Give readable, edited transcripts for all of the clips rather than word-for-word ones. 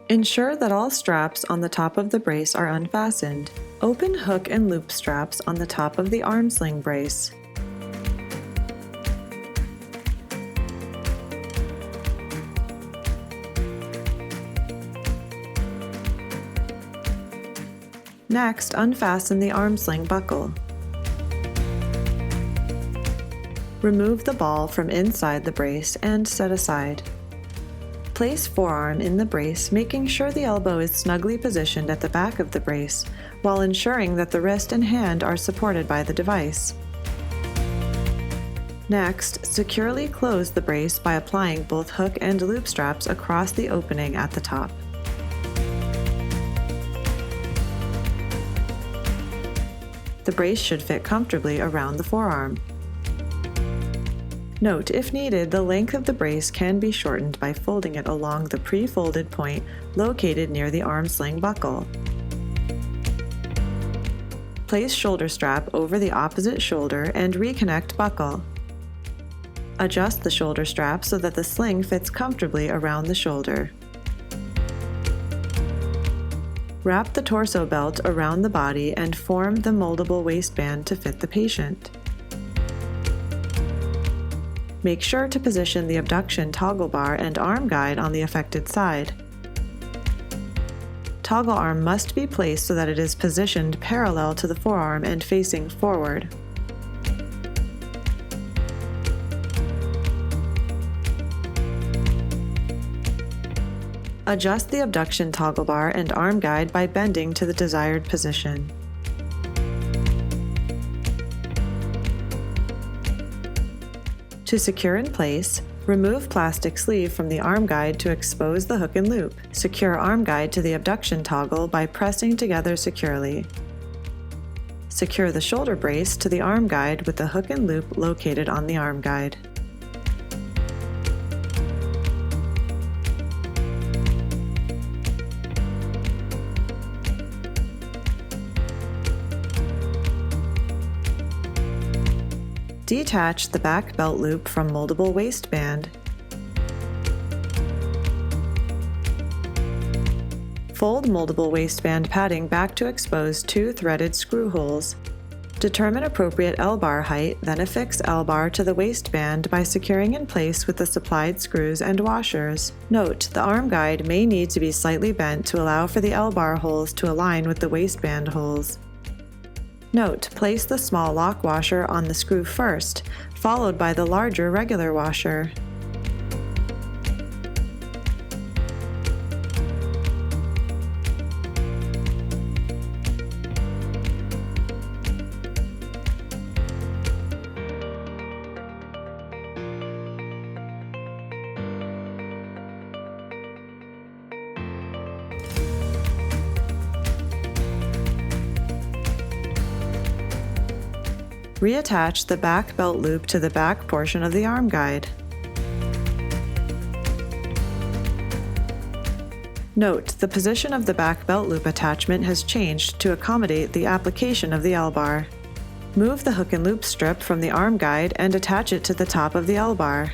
Ensure that all straps on the top of the brace are unfastened. Open hook and loop straps on the top of the arm sling brace. Next, unfasten the arm sling buckle. Remove the ball from inside the brace and set aside. Place forearm in the brace, making sure the elbow is snugly positioned at the back of the brace, while ensuring that the wrist and hand are supported by the device. Next, securely close the brace by applying both hook and loop straps across the opening at the top. The brace should fit comfortably around the forearm. Note, if needed, the length of the brace can be shortened by folding it along the pre-folded point located near the arm sling buckle. Place shoulder strap over the opposite shoulder and reconnect buckle. Adjust the shoulder strap so that the sling fits comfortably around the shoulder. Wrap the torso belt around the body and form the moldable waistband to fit the patient. Make sure to position the abduction toggle bar and arm guide on the affected side. Toggle arm must be placed so that it is positioned parallel to the forearm and facing forward. Adjust the abduction toggle bar and arm guide by bending to the desired position. To secure in place, remove plastic sleeve from the arm guide to expose the hook and loop. Secure arm guide to the abduction toggle by pressing together securely. Secure the shoulder brace to the arm guide with the hook and loop located on the arm guide. Detach the back belt loop from moldable waistband. Fold moldable waistband padding back to expose 2 threaded screw holes. Determine appropriate L-bar height, then affix L-bar to the waistband by securing in place with the supplied screws and washers. Note, the arm guide may need to be slightly bent to allow for the L-bar holes to align with the waistband holes. Note, place the small lock washer on the screw first, followed by the larger regular washer. Reattach the back belt loop to the back portion of the arm guide. Note, the position of the back belt loop attachment has changed to accommodate the application of the L-bar. Move the hook and loop strip from the arm guide and attach it to the top of the L-bar.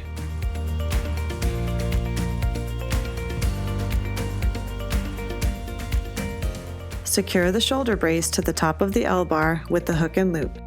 Secure the shoulder brace to the top of the L-bar with the hook and loop.